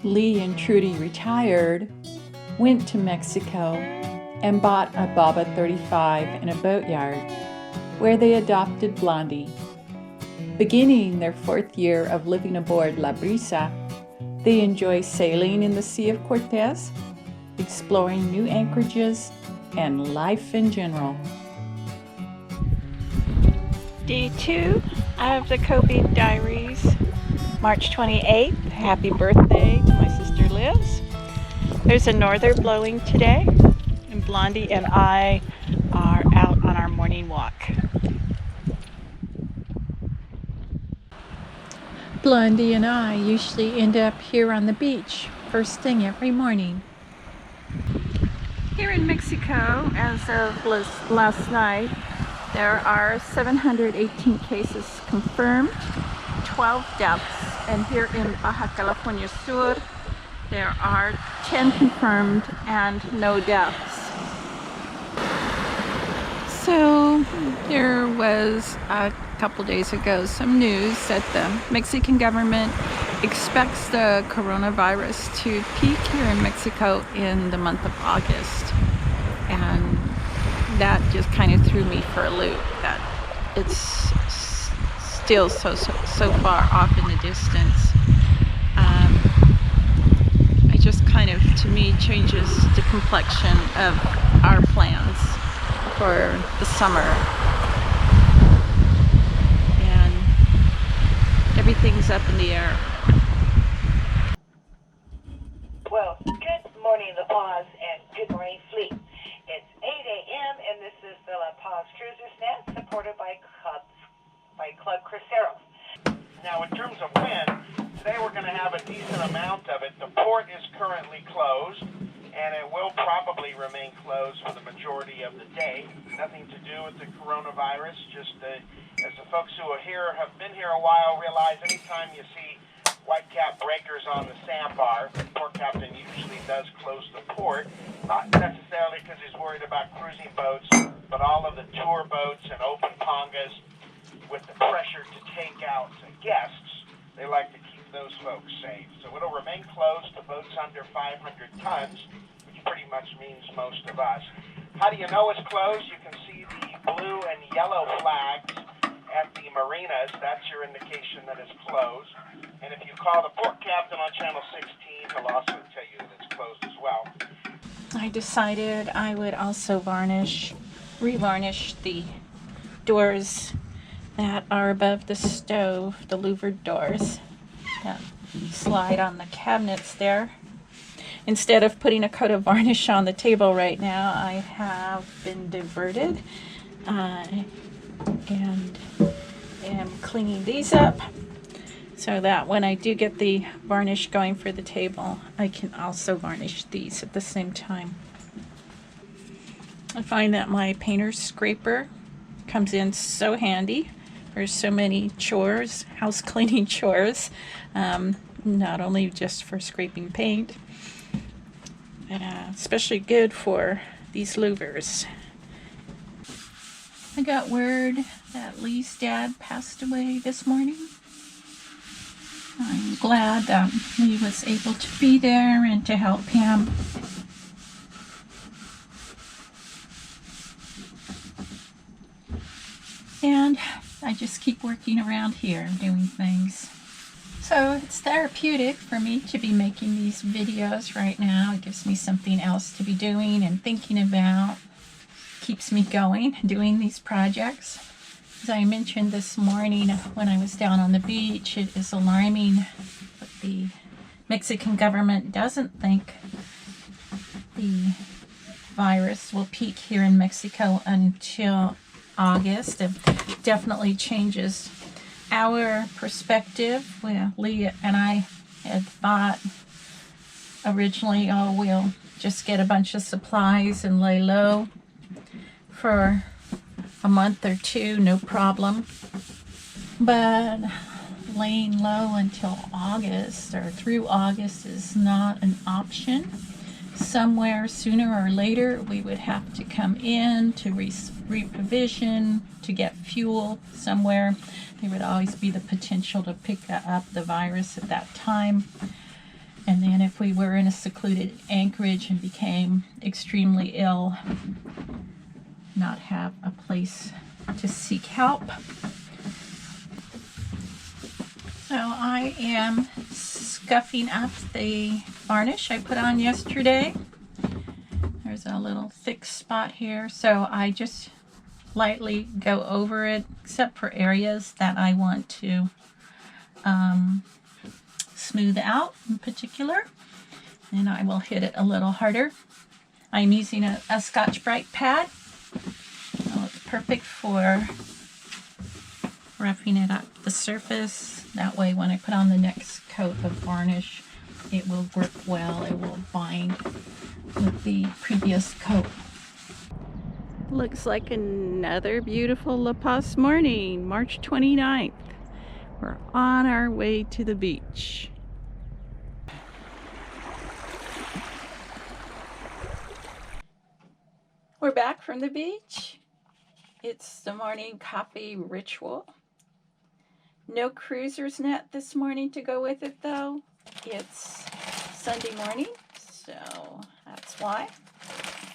Lee and Trudy retired, went to Mexico, and bought a Baba 35 in a boatyard, where they adopted Blondie. Beginning their 4th year of living aboard La Brisa, they enjoy sailing in the Sea of Cortez, exploring new anchorages, and life in general. Day 2 of the COVID Diaries, March 28th. Happy birthday to my sister Liz. There's a norther blowing today, and Blondie and I are out on our morning walk. Blondie and I usually end up here on the beach first thing every morning. Here in Mexico, as of last night, there are 718 cases confirmed, 12 deaths, and here in Baja California Sur, there are 10 confirmed and no deaths. So there was a couple days ago some news that the Mexican government expects the coronavirus to peak here in Mexico in the month of August, and that just kind of threw me for a loop, that it's still so far off in the distance. It just kind of, to me, changes the complexion of our plans for the summer, and everything's up in the air. Well, good morning, La Paz, and good morning, Fleet. It's 8 a.m., and this is the La Paz Cruisers Net, supported by Club Cruceros. Now, in terms of wind, today we're going to have a decent amount of it. The port is currently closed, and it will probably remain closed for the majority of the day. Nothing to do with the coronavirus, just as the folks who are here, have been here a while, realize anytime you see whitecap breakers on the sandbar, the port captain usually does close the port, not necessarily because he's worried about cruising boats, but all of the tour boats and open pangas, with the pressure to take out guests, they like to keep those folks safe. So it'll remain closed to boats under 500 tons, which pretty much means most of us. How do you know it's closed? You can see the blue and yellow flags at the marinas. That's your indication that it's closed. And if you call the port captain on channel 16, he'll also tell you that it's closed as well. I decided I would also revarnish the doors that are above the stove, the louvered doors that slide on the cabinets there. Instead of putting a coat of varnish on the table right now, I have been diverted and am cleaning these up so that when I do get the varnish going for the table, I can also varnish these at the same time. I find that my painter's scraper comes in so handy for so many chores, house cleaning chores, not only just for scraping paint, especially good for these louvers. I got word that Lee's dad passed away this morning. I'm glad that Lee was able to be there and to help him. And I just keep working around here, doing things. So it's therapeutic for me to be making these videos right now. It gives me something else to be doing and thinking about. Keeps me going, doing these projects. As I mentioned this morning when I was down on the beach, it is alarming that the Mexican government doesn't think the virus will peak here in Mexico until August. It definitely changes our perspective. Well, Lee and I had thought originally, oh, we'll just get a bunch of supplies and lay low for a month or two, no problem. But laying low until August or through August is not an option. Somewhere sooner or later we would have to come in to reprovision, to get fuel somewhere. There would always be the potential to pick up the virus at that time. And then if we were in a secluded anchorage and became extremely ill, not have a place to seek help. So I am scuffing up the varnish I put on yesterday. There's a little thick spot here, so I just lightly go over it, except for areas that I want to smooth out in particular, and I will hit it a little harder. I'm using a Scotch-Brite pad. Oh, it's perfect for roughing it up the surface. That way when I put on the next coat of varnish, it will work well. It will bind with the previous coat. Looks like another beautiful La Paz morning, March 29th. We're on our way to the beach. We're back from the beach. It's the morning coffee ritual. No cruiser's net this morning to go with it though. It's Sunday morning, so that's why.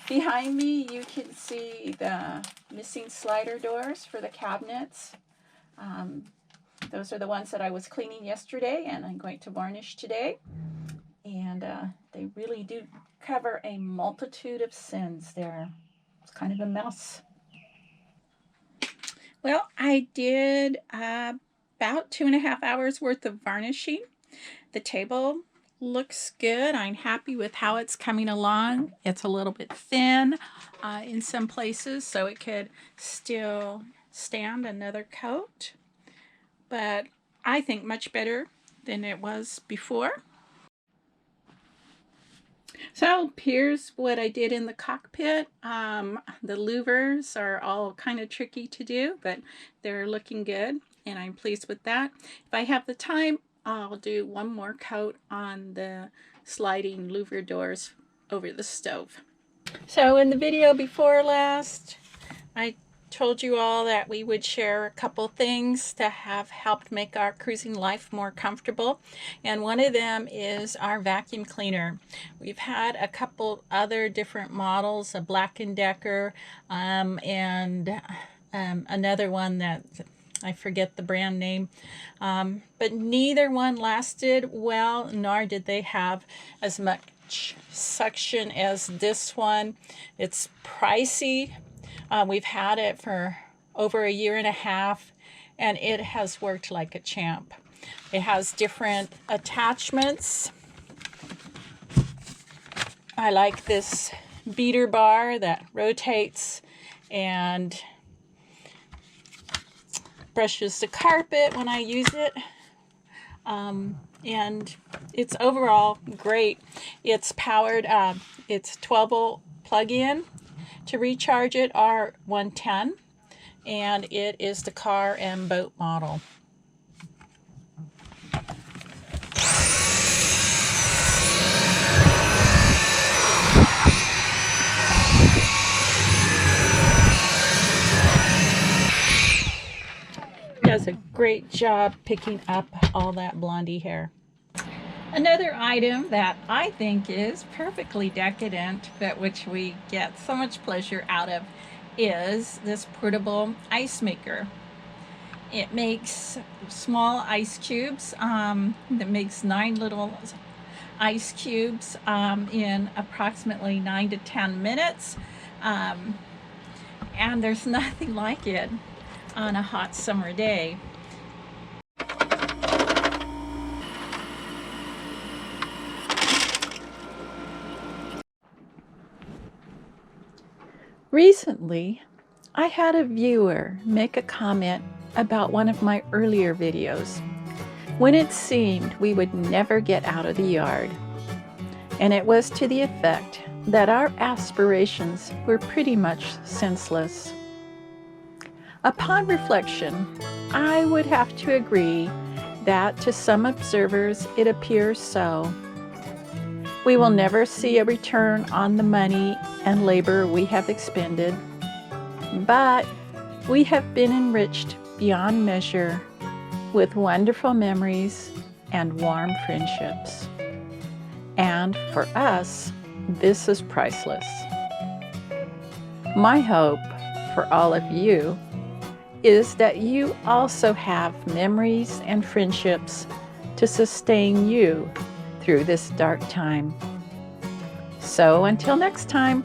Behind me you can see the missing slider doors for the cabinets. Those are the ones that I was cleaning yesterday and I'm going to varnish today. And they really do cover a multitude of sins there. It's kind of a mess. Well, I did about 2.5 hours worth of varnishing. The table looks good. I'm happy with how it's coming along. It's a little bit thin in some places, so it could still stand another coat. But I think much better than it was before. So here's what I did in the cockpit. The louvers are all kind of tricky to do, but they're looking good and I'm pleased with that. If I have the time, I'll do one more coat on the sliding louver doors over the stove. So in the video before last, I told you all that we would share a couple things that have helped make our cruising life more comfortable, and one of them is our vacuum cleaner. We've had a couple other different models, a Black & Decker and another one that I forget the brand name, but neither one lasted well, nor did they have as much suction as this one. It's pricey. We've had it for over 1.5 years and it has worked like a champ. It has different attachments. I like this beater bar that rotates and brushes the carpet when I use it. And it's overall great. It's powered, it's 12-volt plug-in. To recharge it are 110, and it is the car and boat model. Does a great job picking up all that blondie hair. Another item that I think is perfectly decadent, but which we get so much pleasure out of, is this portable ice maker. It makes small ice cubes. That makes 9 little ice cubes in approximately 9 to 10 minutes. And there's nothing like it on a hot summer day. Recently, I had a viewer make a comment about one of my earlier videos when it seemed we would never get out of the yard. And it was to the effect that our aspirations were pretty much senseless. Upon reflection, I would have to agree that to some observers it appears so. We will never see a return on the money and labor we have expended, but we have been enriched beyond measure with wonderful memories and warm friendships. And for us, this is priceless. My hope for all of you is that you also have memories and friendships to sustain you through this dark time. So until next time.